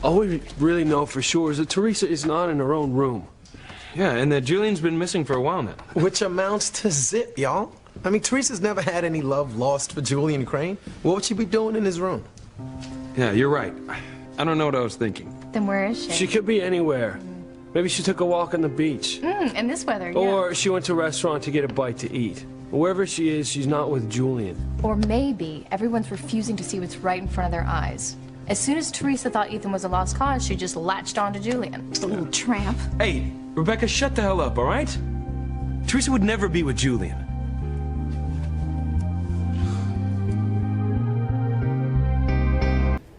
All we really know for sure is that Teresa is not in her own room. Yeah, and that Julian's been missing for a while now. Which amounts to zip, y'all. I mean, Teresa's never had any love lost for Julian Crane. What would she be doing in his room? Yeah, you're right. I don't know what I was thinking. Then where is she? She could be anywhere. Maybe she took a walk on the beach. In this weather, yeah. Or she went to a restaurant to get a bite to eat. Wherever she is, she's not with Julian. Or maybe everyone's refusing to see what's right in front of their eyes. As soon as Teresa thought Ethan was a lost cause, she just latched on to Julian. The little tramp. Hey, Rebecca, shut the hell up, all right? Teresa would never be with Julian.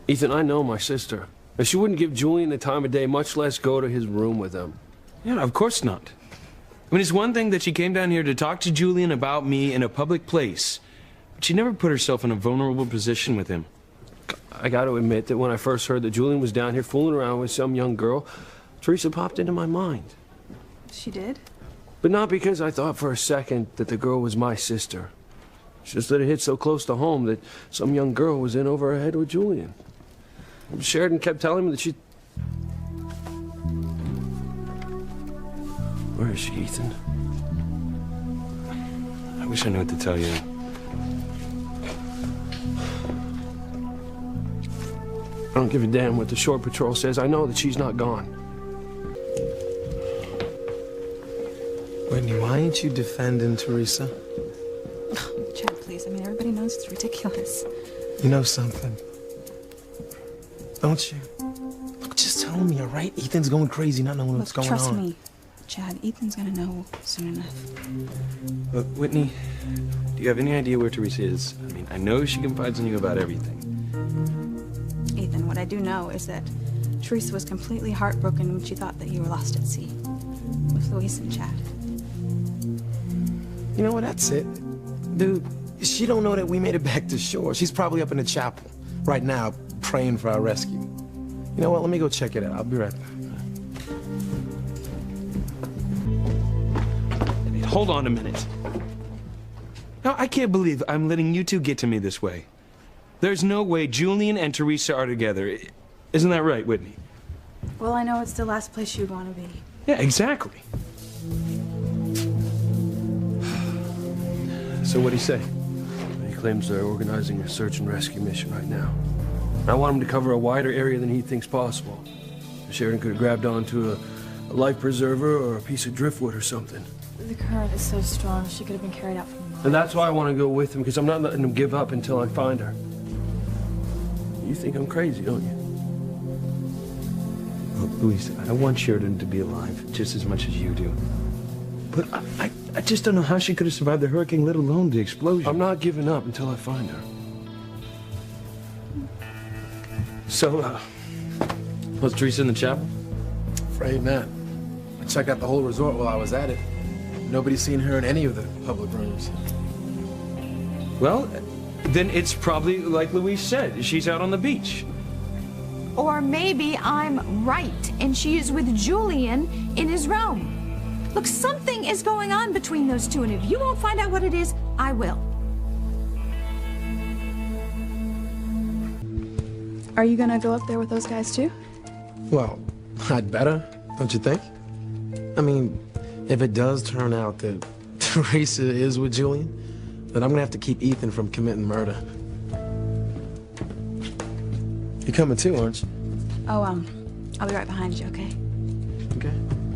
Ethan, I know my sister. And she wouldn't give Julian the time of day, much less go to his room with him. Yeah, of course not. I mean, it's one thing that she came down here to talk to Julian about me in a public place, but she never put herself in a vulnerable position with him. I got to admit that when I first heard that Julian was down here fooling around with some young girl, Teresa popped into my mind. She did? But not because I thought for a second that the girl was my sister. It's just that it hit so close to home that some young girl was in over her head with Julian. Sheridan kept telling me that she... Where is she, Ethan? I wish I knew what to tell you. I don't give a damn what the short patrol says. I know that she's not gone. Whitney, why ain't you defending Teresa? Chad, please. I mean, everybody knows it's ridiculous. You know something? Don't you? Look, just tell me, all right? Ethan's going crazy, not knowing what's going on. Trust me, Chad. Ethan's gonna know soon enough. Look, Whitney, do you have any idea where Teresa is? I mean, I know she confides in you about everything. Ethan, what I do know is that Teresa was completely heartbroken when she thought that you were lost at sea with Luis and Chad. You know what? That's it. Dude, she don't know that we made it back to shore. She's probably up in the chapel right now praying for our rescue. You know what? Let me go check it out. I'll be right back. Hey, hold on a minute. Now, I can't believe I'm letting you two get to me this way. There's no way Julian and Teresa are together. Isn't that right, Whitney? Well, I know it's the last place you'd want to be. Yeah, exactly. So what'd he say? He claims they're organizing a search and rescue mission right now. I want him to cover a wider area than he thinks possible. Sheridan could have grabbed onto a life preserver or a piece of driftwood or something. The current is so strong, she could have been carried out from miles. And that's why I want to go with him, because I'm not letting him give up until I find her. You think I'm crazy, don't you? Look, Luis, I want Sheridan to be alive just as much as you do. But I just don't know how she could have survived the hurricane, let alone the explosion. I'm not giving up until I find her. So, was Teresa in the chapel? Afraid not. I checked out the whole resort while I was at it. Nobody's seen her in any of the public rooms. Well, then it's probably like Luis said. She's out on the beach. Or maybe I'm right, and she is with Julian in his room. Look, something is going on between those two, and if you won't find out what it is, I will. Are you gonna go up there with those guys too? Well, I'd better, don't you think? I mean, if it does turn out that Teresa is with Julian, then I'm gonna have to keep Ethan from committing murder. You're coming too, aren't you? Oh, I'll be right behind you, okay? Okay.